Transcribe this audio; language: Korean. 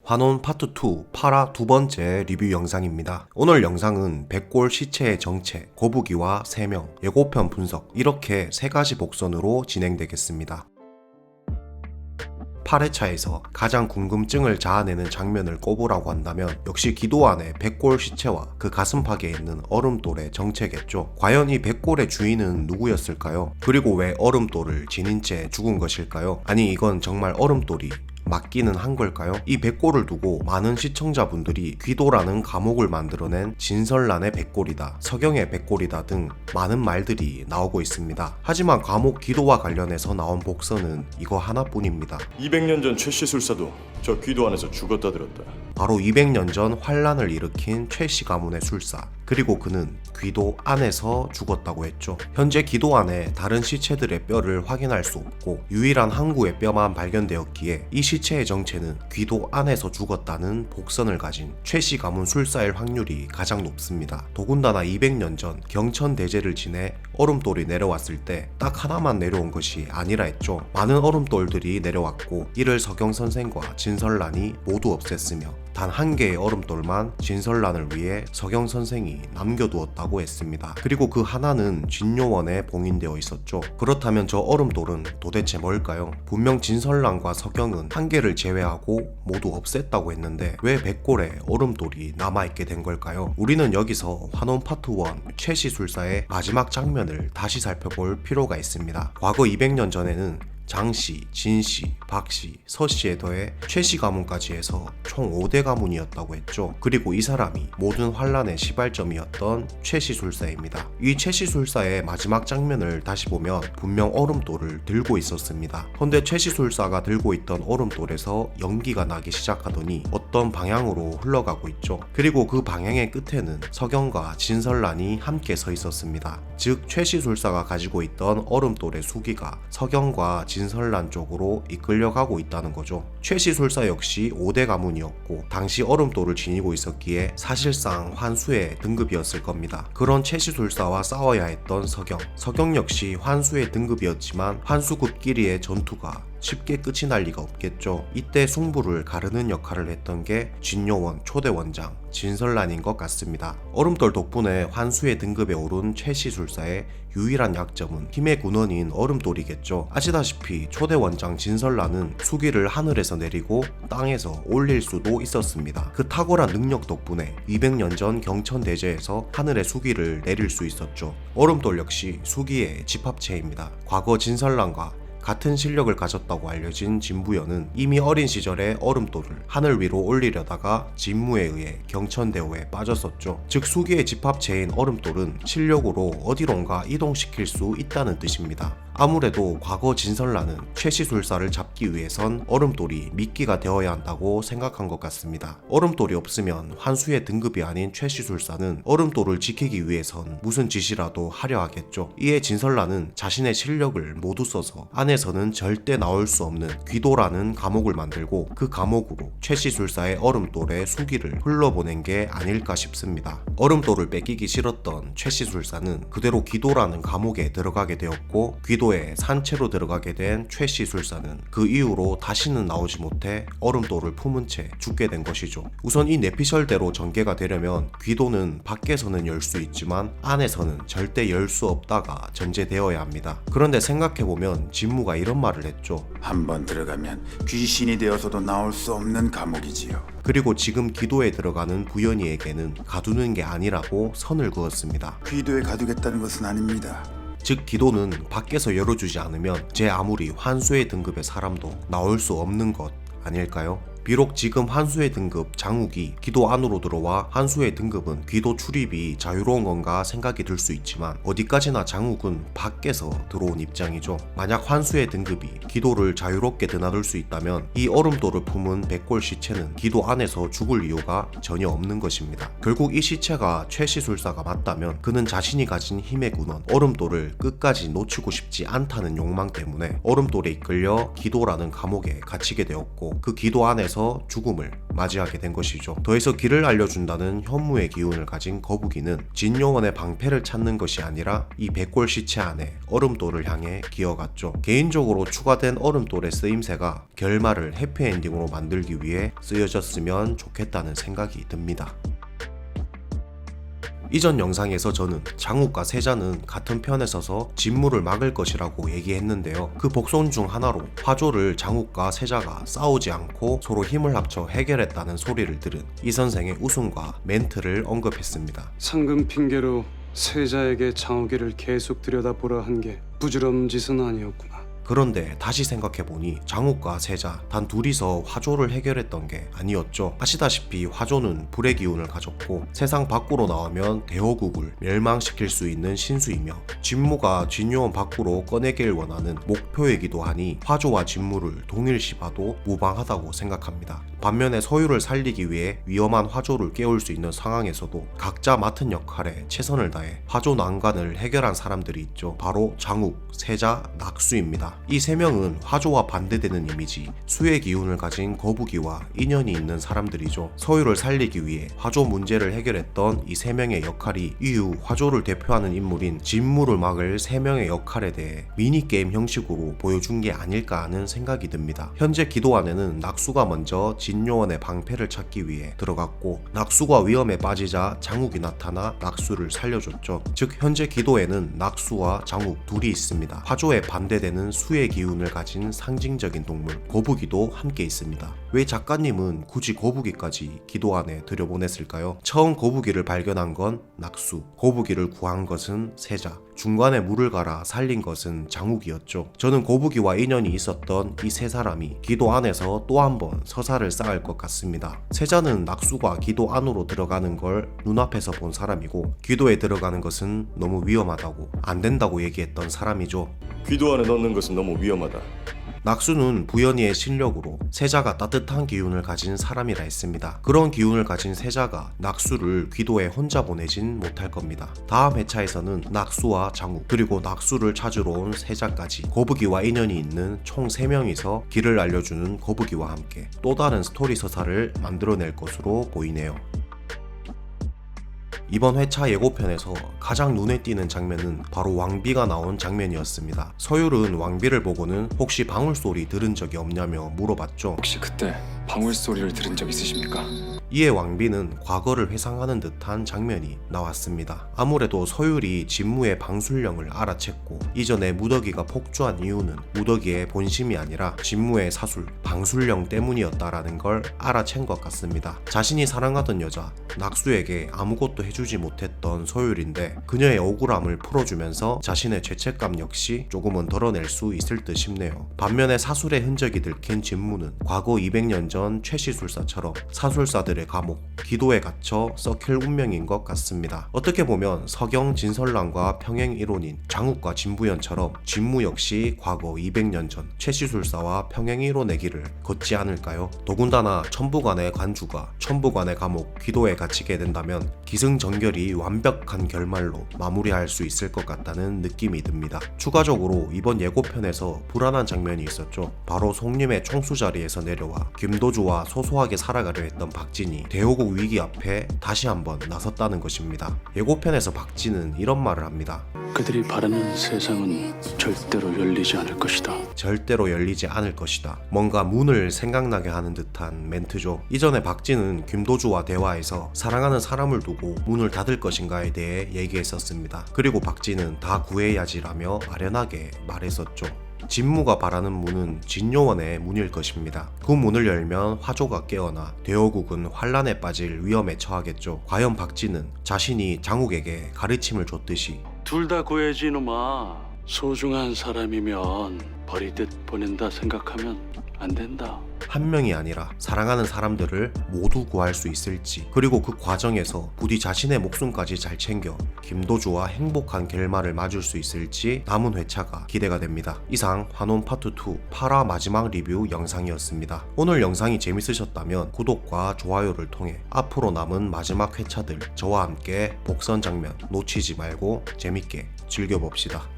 환혼 파트 2 파라 두 번째 리뷰 영상입니다. 오늘 영상은 백골 시체의 정체, 거북이와 3명, 예고편 분석 이렇게 3가지 복선으로 진행되겠습니다. 8회차에서 가장 궁금증을 자아내는 장면을 꼽으라고 한다면 역시 기도 안의 백골 시체와 그 가슴팍에 있는 얼음돌의 정체겠죠. 과연 이 백골의 주인은 누구였을까요? 그리고 왜 얼음돌을 지닌 채 죽은 것일까요? 아니 이건 정말 얼음돌이 맞기는 한 걸까요? 이 백골을 두고 많은 시청자분들이 귀도라는 감옥을 만들어낸 진설란의 백골이다, 서경의 백골이다 등 많은 말들이 나오고 있습니다. 하지만 감옥 귀도와 관련해서 나온 복선은 이거 하나뿐입니다. 200년 전 최시술사도 저 귀도 안에서 죽었다 들었다. 바로 200년 전 환란을 일으킨 최씨 가문의 술사, 그리고 그는 귀도 안에서 죽었다고 했죠. 현재 귀도 안에 다른 시체들의 뼈를 확인할 수 없고 유일한 한 구의 뼈만 발견되었기에 이 시체의 정체는 귀도 안에서 죽었다는 복선을 가진 최씨 가문 술사일 확률이 가장 높습니다. 더군다나 200년 전 경천 대제를 지내 얼음돌이 내려왔을 때 딱 하나만 내려온 것이 아니라 했죠. 많은 얼음돌들이 내려왔고 이를 서경 선생과 진설란이 모두 없앴으며 단 한 개의 얼음돌만 진설란을 위해 서경 선생이 남겨두었다고 했습니다. 그리고 그 하나는 진요원에 봉인되어 있었죠. 그렇다면 저 얼음돌은 도대체 뭘까요? 분명 진설란과 서경은 한 개를 제외하고 모두 없앴다고 했는데 왜 백골에 얼음돌이 남아있게 된 걸까요? 우리는 여기서 환혼 파트 1 최시술사의 마지막 장면을 다시 살펴볼 필요가 있습니다. 과거 200년 전에는 장씨, 진씨, 박씨, 서씨에 더해 최씨 가문까지 해서 총 5대 가문이었다고 했죠. 그리고 이 사람이 모든 환란의 시발점이었던 최시술사입니다. 이 최시술사의 마지막 장면을 다시 보면 분명 얼음돌을 들고 있었습니다. 그런데 최시술사가 들고 있던 얼음돌에서 연기가 나기 시작하더니 어떤 방향으로 흘러가고 있죠. 그리고 그 방향의 끝에는 서경과 진설란이 함께 서 있었습니다. 즉 최시술사가 가지고 있던 얼음돌의 수기가 서경과 진설란 쪽으로 이끌려가고 있다는 거죠. 최시술사 역시 5대 가문이었고 당시 얼음돌을 지니고 있었기에 사실상 환수의 등급이었을 겁니다. 그런 최시술사와 싸워야 했던 서경 역시 환수의 등급이었지만 환수급끼리의 전투가 쉽게 끝이 날 리가 없겠죠. 이때 승부를 가르는 역할을 했던 게 진요원 초대 원장 진설란인 것 같습니다. 얼음돌 덕분에 환수의 등급에 오른 최시술사의 유일한 약점은 힘의 근원인 얼음돌이겠죠. 아시다시피 초대 원장 진설란은 수기를 하늘에서 내리고 땅에서 올릴 수도 있었습니다. 그 탁월한 능력 덕분에 200년 전 경천대제에서 하늘의 수기를 내릴 수 있었죠. 얼음돌 역시 수기의 집합체입니다. 과거 진설란과 같은 실력을 가졌다고 알려진 진부연은 이미 어린 시절에 얼음돌을 하늘 위로 올리려다가 진무에 의해 경천대오에 빠졌었죠. 즉 수기의 집합체인 얼음돌은 실력으로 어디론가 이동시킬 수 있다는 뜻입니다. 아무래도 과거 진설란은 최시술사를 잡기 위해선 얼음돌이 미끼가 되어야 한다고 생각한 것 같습니다. 얼음돌이 없으면 환수의 등급이 아닌 최시술사는 얼음돌을 지키기 위해선 무슨 짓이라도 하려 하겠죠. 이에 진설란은 자신의 실력을 모두 써서 안에서는 절대 나올 수 없는 귀도라는 감옥을 만들고 그 감옥으로 최시술사의 얼음돌의 수기를 흘러보낸 게 아닐까 싶습니다. 얼음돌을 뺏기기 싫었던 최시술사는 그대로 귀도라는 감옥에 들어가게 되었고 귀도에 산채로 들어가게 된 최시술사는 그 이후로 다시는 나오지 못해 얼음돌을 품은 채 죽게 된 것이죠. 우선 이 내피셜대로 전개가 되려면 귀도는 밖에서는 열 수 있지만 안에서는 절대 열 수 없다가 전제되어야 합니다. 그런데 생각해보면 진무가 이런 말을 했죠. 한번 들어가면 귀신이 되어서도 나올 수 없는 감옥이지요. 그리고 지금 귀도에 들어가는 부연이에게는 가두는 게 아니라고 선을 그었습니다. 귀도에 가두겠다는 것은 아닙니다. 즉 기도는 밖에서 열어주지 않으면 제 아무리 환수의 등급의 사람도 나올 수 없는 것 아닐까요? 비록 지금 환수의 등급 장욱이 기도 안으로 들어와 환수의 등급은 기도 출입이 자유로운 건가 생각이 들 수 있지만 어디까지나 장욱은 밖에서 들어온 입장이죠. 만약 환수의 등급이 기도를 자유롭게 드나들 수 있다면 이 얼음돌을 품은 백골 시체는 기도 안에서 죽을 이유가 전혀 없는 것입니다. 결국 이 시체가 최시술사가 맞다면 그는 자신이 가진 힘의 근원 얼음돌을 끝까지 놓치고 싶지 않다는 욕망 때문에 얼음돌에 이끌려 기도라는 감옥에 갇히게 되었고 그 기도 안에서 안에서 죽음을 맞이하게 된 것이죠. 더해서 길을 알려준다는 현무의 기운을 가진 거북이는 진요원의 방패를 찾는 것이 아니라 이 백골 시체 안에 얼음돌을 향해 기어갔죠. 개인적으로 추가된 얼음돌의 쓰임새가 결말을 해피엔딩으로 만들기 위해 쓰여졌으면 좋겠다는 생각이 듭니다. 이전 영상에서 저는 장욱과 세자는 같은 편에 서서 진무를 막을 것이라고 얘기했는데요. 그 복선 중 하나로 화조를 장욱과 세자가 싸우지 않고 서로 힘을 합쳐 해결했다는 소리를 들은 이 선생의 웃음과 멘트를 언급했습니다. 상금 핑계로 세자에게 장욱이를 계속 들여다보라 한 게 부지런짓은 아니었구나. 그런데 다시 생각해보니 장욱과 세자 단 둘이서 화조를 해결했던 게 아니었죠. 아시다시피 화조는 불의 기운을 가졌고 세상 밖으로 나오면 대호국을 멸망시킬 수 있는 신수이며 진무가 진요원 밖으로 꺼내길 원하는 목표이기도 하니 화조와 진무를 동일시 봐도 무방하다고 생각합니다. 반면에 서유를 살리기 위해 위험한 화조를 깨울 수 있는 상황에서도 각자 맡은 역할에 최선을 다해 화조 난관을 해결한 사람들이 있죠. 바로 장욱, 세자, 낙수입니다. 이 세 명은 화조와 반대되는 이미지, 수의 기운을 가진 거북이와 인연이 있는 사람들이죠. 서유를 살리기 위해 화조 문제를 해결했던 이 세 명의 역할이 이후 화조를 대표하는 인물인 진무를 막을 세 명의 역할에 대해 미니게임 형식으로 보여준 게 아닐까 하는 생각이 듭니다. 현재 기도안에는 낙수가 먼저 진요원의 방패를 찾기 위해 들어갔고 낙수가 위험에 빠지자 장욱이 나타나 낙수를 살려줬죠. 즉 현재 기도에는 낙수와 장욱 둘이 있습니다. 화조에 반대되는 수의 기운을 가진 상징적인 동물 거북이도 함께 있습니다. 왜 작가님은 굳이 거북이까지 기도안에 들여보냈을까요? 처음 거북이를 발견한 건 낙수, 거북이를 구한 것은 세자, 중간에 물을 갈아 살린 것은 장욱이었죠. 저는 거북이와 인연이 있었던 이 세 사람이 기도 안에서 또 한 번 서사를 쌓을 것 같습니다. 세자는 낙수가 기도 안으로 들어가는 걸 눈앞에서 본 사람이고 기도에 들어가는 것은 너무 위험하다고 안 된다고 얘기했던 사람이죠. 귀도 안에 넣는 것은 너무 위험하다. 낙수는 부연이의 실력으로 세자가 따뜻한 기운을 가진 사람이라 했습니다. 그런 기운을 가진 세자가 낙수를 귀도에 혼자 보내진 못할 겁니다. 다음 회차에서는 낙수와 장욱 그리고 낙수를 찾으러 온 세자까지 거북이와 인연이 있는 총 3명이서 길을 알려주는 거북이와 함께 또 다른 스토리 서사를 만들어낼 것으로 보이네요. 이번 회차 예고편에서 가장 눈에 띄는 장면은 바로 왕비가 나온 장면이었습니다. 서율은 왕비를 보고는 혹시 방울소리 들은 적이 없냐며 물어봤죠. 혹시 그때 방울 소리를 들은 적 있으십니까? 이에 왕비는 과거를 회상하는 듯한 장면이 나왔습니다. 아무래도 서율이 진무의 방술령을 알아챘고 이전에 무더기가 폭주한 이유는 무더기의 본심이 아니라 진무의 사술, 방술령 때문이었다라는 걸 알아챈 것 같습니다. 자신이 사랑하던 여자 낙수에게 아무것도 해주지 못했던 서율인데 그녀의 억울함을 풀어주면서 자신의 죄책감 역시 조금은 덜어낼 수 있을 듯 싶네요. 반면에 사술의 흔적이 들킨 진무는 과거 200년 전 최시술사처럼 사술사들의 감옥, 기도에 갇혀 썩힐 운명인 것 같습니다. 어떻게 보면 서경 진설랑과 평행 이론인 장욱과 진부연처럼 진무 역시 과거 200년 전 최시술사와 평행 이론의 길을 걷지 않을까요? 더군다나 천부관의 관주가 천부관의 감옥, 기도에 갇히게 된다면 기승전결이 완벽한 결말로 마무리할 수 있을 것 같다는 느낌이 듭니다. 추가적으로 이번 예고편에서 불안한 장면이 있었죠. 바로 송림의 총수 자리에서 내려와 김도주와 소소하게 살아가려 했던 박진이 대호국 위기 앞에 다시 한번 나섰다는 것입니다. 예고편에서 박진은 이런 말을 합니다. 그들이 바라는 세상은 절대로 열리지 않을 것이다. 절대로 열리지 않을 것이다. 뭔가 문을 생각나게 하는 듯한 멘트죠. 이전에 박진은 김도주와 대화에서 사랑하는 사람을 두고 문을 닫을 것인가에 대해 얘기했었습니다. 그리고 박진은 다 구해야지라며 아련하게 말했었죠. 진무가 바라는 문은 진요원의 문일 것입니다. 그 문을 열면 화조가 깨어나 대호국은 환란에 빠질 위험에 처하겠죠. 과연 박진은 자신이 장욱에게 가르침을 줬듯이 둘 다 구해야지 이놈아. 소중한 사람이면 버리듯 보낸다 생각하면 안 된다. 한 명이 아니라 사랑하는 사람들을 모두 구할 수 있을지, 그리고 그 과정에서 부디 자신의 목숨까지 잘 챙겨 김도주와 행복한 결말을 맞을 수 있을지 남은 회차가 기대가 됩니다. 이상 환원 파트 2 8화 마지막 리뷰 영상이었습니다. 오늘 영상이 재밌으셨다면 구독과 좋아요를 통해 앞으로 남은 마지막 회차들 저와 함께 복선 장면 놓치지 말고 재밌게 즐겨봅시다.